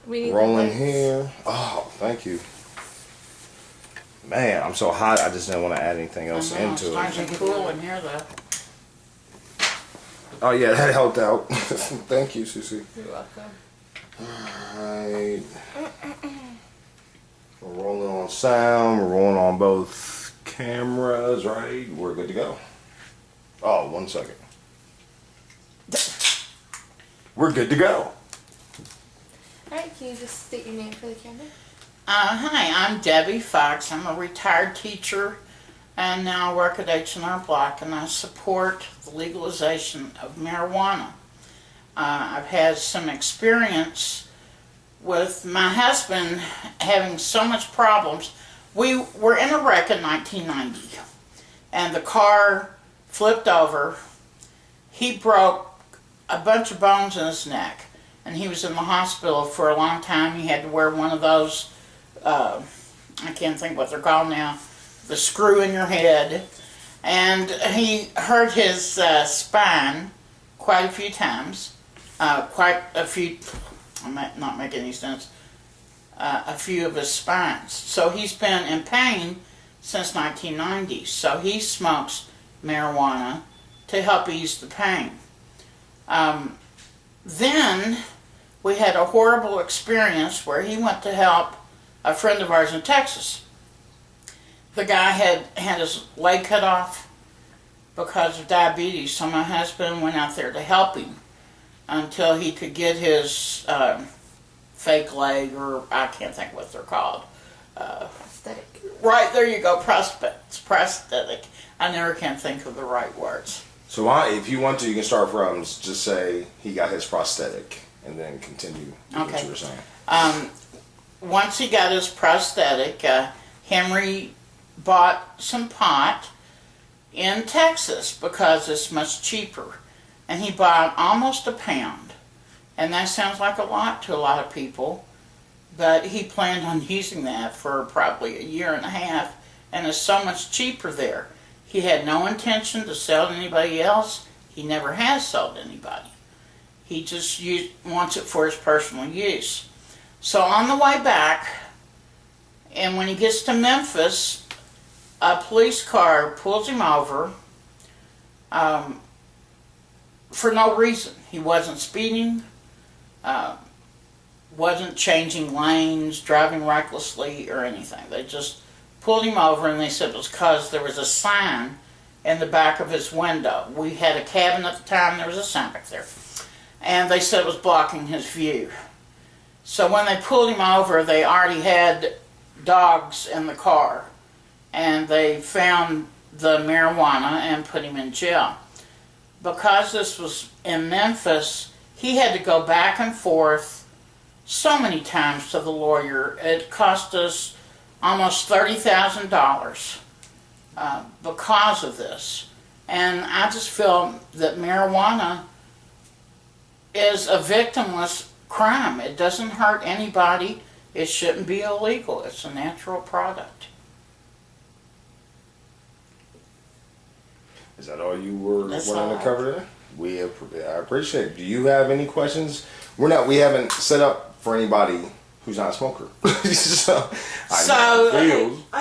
rolling here. Oh, thank you. Man, I'm so hot. I just didn't want to add anything else into it. It's nice and cool in here, though. Oh yeah, that helped out. Thank you, Susie. You're welcome. Alright. We're rolling on sound. We're rolling on both cameras, right? We're good to go. Oh, 1 second. We're good to go. Alright, can you just state your name for the camera? Hi, I'm Debbie Fox. I'm a retired teacher and now work at H&R Block, and I support the legalization of marijuana. I've had some experience with my husband having so much problems. We were in a wreck in 1990 and the car flipped over. He broke a bunch of bones in his neck and he was in the hospital for a long time. He had to wear one of those, I can't think what they're called now, the screw in your head. And he hurt his spine quite a few times. I might not make any sense, a few of his spines. So he's been in pain since 1990. So he smokes marijuana to help ease the pain. Then we had a horrible experience where he went to help a friend of ours in Texas. The guy had his leg cut off because of diabetes, so my husband went out there to help him until he could get his fake leg, or I can't think what they're called. Prosthetic. Right, there you go, prosthetic. I never can think of the right words. So if you want to, you can start from just say he got his prosthetic and then continue what you were saying. Once he got his prosthetic, Henry bought some pot in Texas because it's much cheaper. And he bought almost a pound. And that sounds like a lot to a lot of people, but he planned on using that for probably a year and a half, and it's so much cheaper there. He had no intention to sell to anybody else. He never has sold to anybody. He just wants it for his personal use. So on the way back, and when he gets to Memphis, a police car pulls him over for no reason. He wasn't speeding, wasn't changing lanes, driving recklessly or anything. They just pulled him over and they said it was because there was a sign in the back of his window. We had a cabin at the time, there was a sign back there. And they said it was blocking his view. So when they pulled him over, they already had dogs in the car. And they found the marijuana and put him in jail. Because this was in Memphis, he had to go back and forth so many times to the lawyer. It cost us almost $30,000 because of this. And I just feel that marijuana is a victimless crime. It doesn't hurt anybody. It shouldn't be illegal. It's a natural product. Is that all you were wanting to cover there? I appreciate it. Do you have any questions? We haven't set up for anybody who's not a smoker. I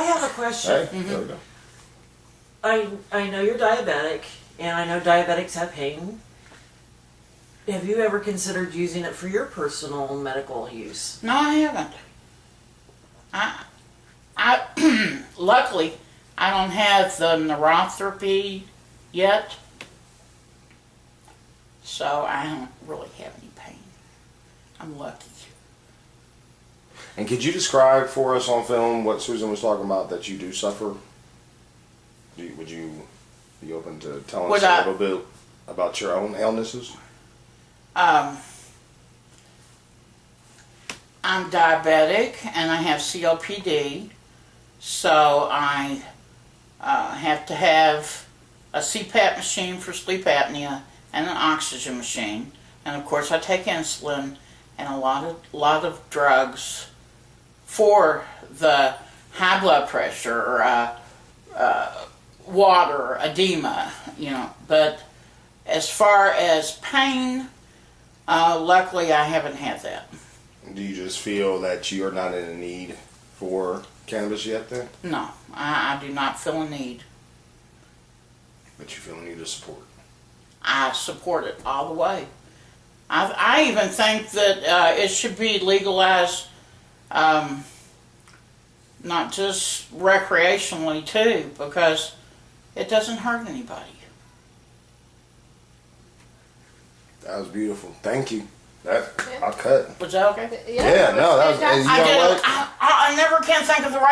have a question. Hey, there we go. I know you're diabetic, and I know diabetics have pain. Have you ever considered using it for your personal medical use? No, I haven't. I luckily, I don't have the neuropathy yet, so I don't really have any pain. I'm lucky. And could you describe for us on film what Susan was talking about that you do suffer? Would you be open to telling us a little bit about your own illnesses? I'm diabetic and I have COPD, so I have to have a CPAP machine for sleep apnea and an oxygen machine, and of course I take insulin and a lot of drugs for the high blood pressure, water, edema, But as far as pain, luckily I haven't had that. Do you just feel that you are not in a need for cannabis yet then? No, I do not feel a need. But you feel a need to support? I support it all the way. I even think that it should be legalized, not just recreationally too, because it doesn't hurt anybody. That was beautiful. Thank you. I'll cut. Was that okay? Yeah, no, that was. fantastic. You know what? I never can think of the right